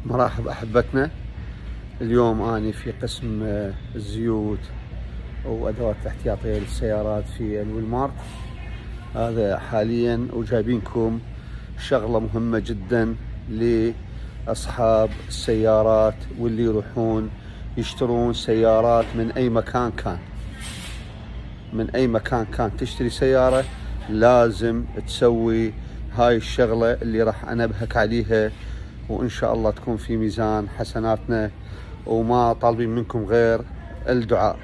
مرحب أحبتنا. اليوم أنا في قسم الزيوت وأدوات الاحتياطية للسيارات في الويلمارت هذا حاليا، وجايبينكم شغلة مهمة جدا لأصحاب السيارات واللي يروحون يشترون سيارات من أي مكان كان. من أي مكان كان تشتري سيارة لازم تسوي هاي الشغلة اللي راح أنبهك عليها، وإن شاء الله تكون في ميزان حسناتنا. وما طالبين منكم غير الدعاء.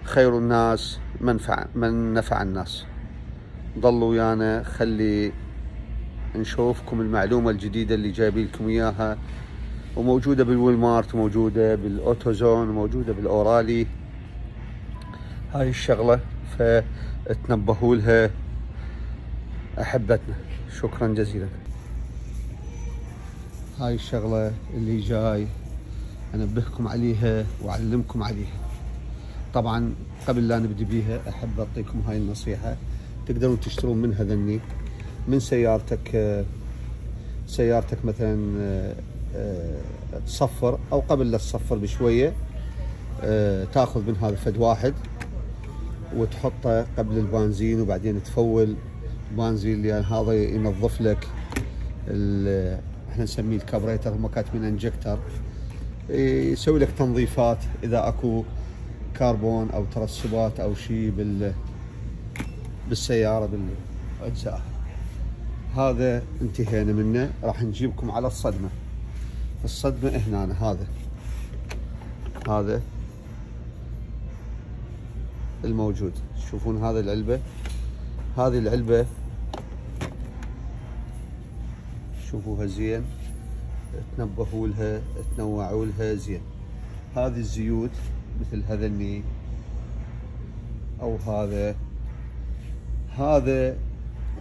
خير الناس من نفع الناس. ضلوا ويانا خلي نشوفكم المعلومة الجديدة اللي جايبين لكم إياها، وموجودة بالويلمارت، موجودة بالأوتوزون، موجودة بالأورالي. هاي الشغلة فتنبهوا لها أحبتنا. شكرا جزيلا. هاي الشغلة اللي جاي أنبهكم عليها وأعلمكم عليها. طبعا قبل لا نبدي بيها أحب أعطيكم هاي النصيحة. تقدرون تشترون من هذني من سيارتك مثلا تصفر، أو قبل لا تصفر بشوية تاخذ من هذا فد واحد وتحطه قبل البنزين، وبعدين تفول بنزين، لأن هذا ينظف لك احنا نسميه الكابريتر، هم كاتبين انجكتر، يسوي لك تنظيفات اذا اكو كربون او ترسبات او شيء بالسياره بالاجزاء. هذا انتهينا منه. راح نجيبكم على الصدمه هنا. هذا الموجود. تشوفون هذا العلبه، هذه العلبه شوفوها زين، تنبهوا لها، تنوعوا لها زين. هذه الزيوت مثل هذني او هذا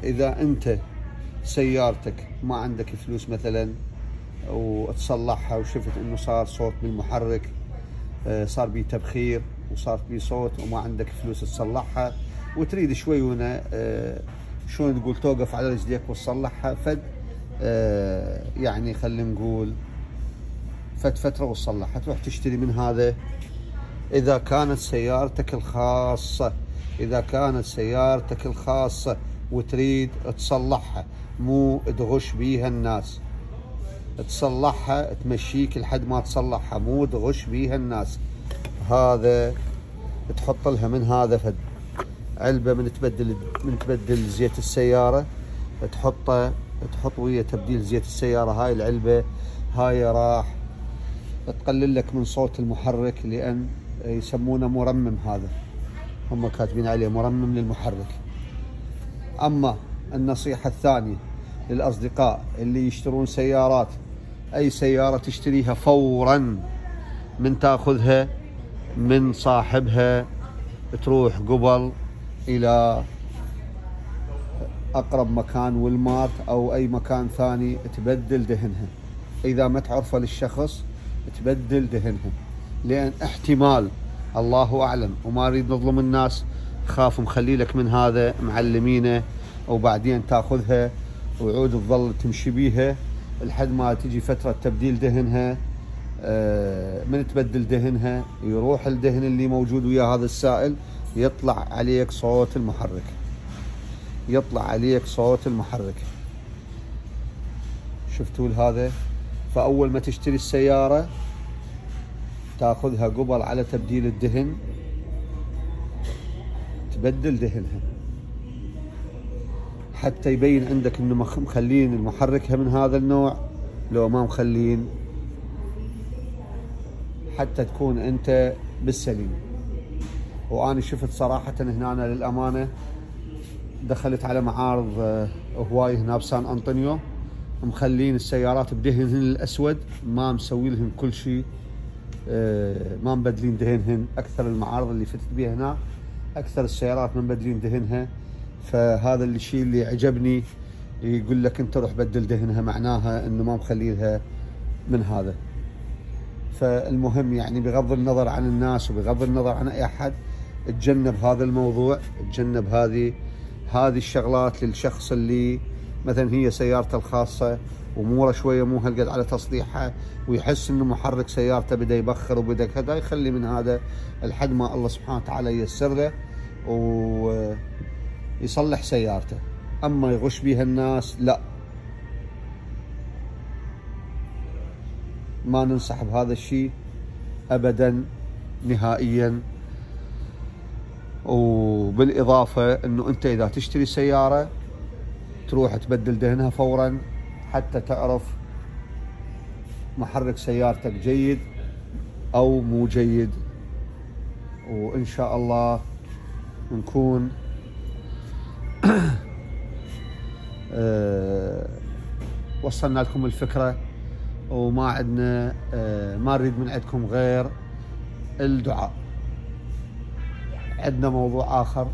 اذا انت سيارتك ما عندك فلوس مثلا وتصلحها، وشفت انه صار صوت بالمحرك، صار بيه تبخير وصار بيه صوت، وما عندك فلوس تصلحها، وتريد شوي هنا شلون تقول توقف على رجليك وتصلحها يعني خلينا نقول فترة وتصلحها، تروح تشتري من هذا. إذا كانت سيارتك الخاصة وتريد تصلحها، مو تغش بيها الناس، تصلحها تمشيك لحد ما تصلحها، مو تغش بيها الناس. هذا تحط لها من هذا علبة من تبدل زيت السيارة، تحط ويا تبديل زيت السيارة. هاي العلبة هاي راح تقلل لك من صوت المحرك، لأن يسمونه مرمم. هذا هم كاتبين عليه مرمم للمحرك. أما النصيحة الثانية للأصدقاء اللي يشترون سيارات، أي سيارة تشتريها فورا من تاخذها من صاحبها، تروح قبل إلى أقرب مكان ويلمارت أو أي مكان ثاني تبدل دهنها. إذا ما تعرفه للشخص تبدل دهنها، لأن احتمال، الله أعلم، وما أريد نظلم الناس، خاف مخلي لك من هذا معلمينه، وبعدين تاخذها وعود تظل تمشي بيها لحد ما تجي فترة تبديل دهنها. من تبدل دهنها يروح الدهن اللي موجود ويا هذا السائل، يطلع عليك صوت المحرك. شفتوا هذا؟ فأول ما تشتري السيارة تاخذها قبل على تبديل الدهن، تبدل دهنها حتى يبين عندك انه مخلين المحركها من هذا النوع، لو ما مخلين، حتى تكون انت بالسليم. وانا شفت صراحة هنا للأمانة، دخلت على معارض هواي هنا بسان أنطونيو، مخلين السيارات بدهنهن الأسود، ما مسوي لهن كل شيء، ما مبدلين دهنهن. أكثر المعارض اللي فتت بيها هنا، أكثر السيارات ما مبدلين دهنها. فهذا الشيء اللي عجبني، يقول لك أنت روح بدل دهنها، معناها إنه ما مخلينها من هذا. فالمهم يعني بغض النظر عن الناس وبغض النظر عن أي أحد، تجنب هذا الموضوع، تجنب هذه الشغلات للشخص اللي مثلا هي سيارته الخاصة اموره شويه مو هالقد على تصليحها، ويحس انه محرك سيارته بدا يبخر وبدا كذا، يخلي من هذا لحد ما الله سبحانه وتعالى ييسر له ويصلح سيارته. اما يغش بيها الناس لا، ما ننصح بهذا الشيء ابدا نهائيا. وبالاضافه انه انت اذا تشتري سياره تروح تبدل دهنها فورا حتى تعرف محرك سيارتك جيد او مو جيد. وان شاء الله نكون وصلنا لكم الفكرة، وما عندنا ما نريد من عندكم غير الدعاء. عندنا موضوع آخر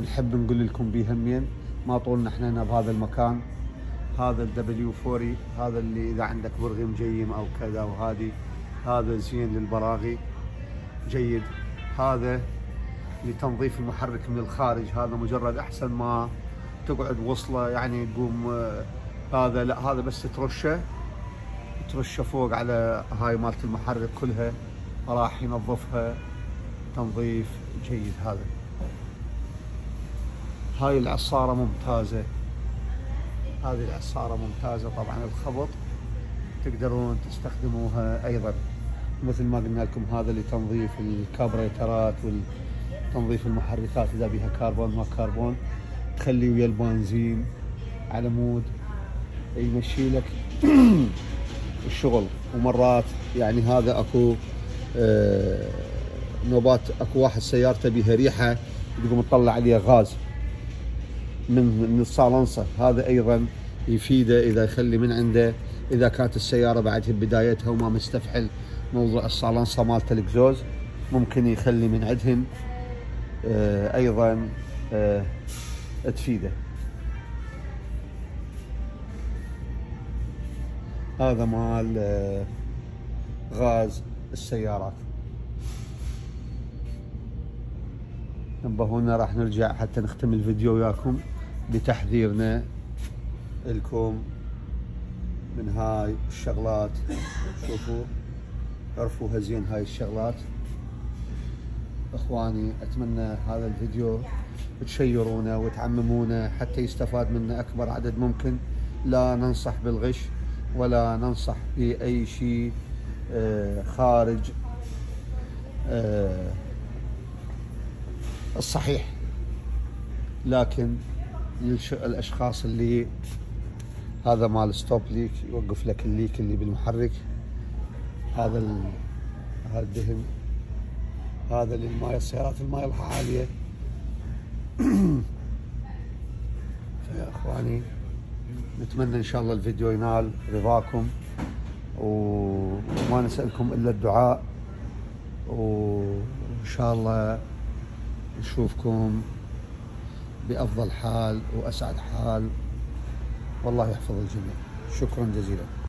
نحب نقول لكم به همين، ما طولنا احنا هنا بهذا المكان. هذا الW40 هذا اللي إذا عندك برغي مجيم أو كذا، وهذه هذا زين للبراغي جيد. هذا لتنظيف المحرك من الخارج، هذا مجرد أحسن ما تقعد وصله يعني تقوم هذا لا، هذا بس ترشه فوق على هاي مالت المحرك كلها، راح ينظفها تنظيف جيد. هاي العصارة ممتازة، هذه العصارة ممتازة. طبعا الخبط تقدرون تستخدموها أيضا مثل ما قلنا لكم، هذا لتنظيف الكابريترات وتنظيف المحركات إذا بيها كربون ما كربون، تخلي ويا البنزين على مود يمشي لك الشغل. ومرات يعني هذا اكو نوبات، اكو واحد سيارته بيها ريحه تقوم تطلع عليه غاز من الصالنصه، هذا ايضا يفيده اذا يخلي من عنده، اذا كانت السياره بعدها بدايتها وما مستفحل موضوع الصالنصه مالت الاكزوز، ممكن يخلي من عندهن ايضا تفيده. هذا مال غاز السيارات. انبهونا، راح نرجع حتى نختم الفيديو وياكم بتحذيرنا لكم من هاي الشغلات. شوفوا عرفوها زين هاي الشغلات اخواني. اتمنى هذا الفيديو تشيرونه وتعممونه حتى يستفاد منه اكبر عدد ممكن. لا ننصح بالغش ولا ننصح بأي شيء خارج الصحيح، لكن الأشخاص اللي هذا مال ستوب ليك يوقف لك الليك اللي بالمحرك، هذا الدهن، هذا للمايه السيارات المايه لها عالية. فيا اخواني نتمنى ان شاء الله الفيديو ينال رضاكم، وما نسألكم الا الدعاء، وان شاء الله نشوفكم بافضل حال واسعد حال، والله يحفظ الجميع. شكرا جزيلا.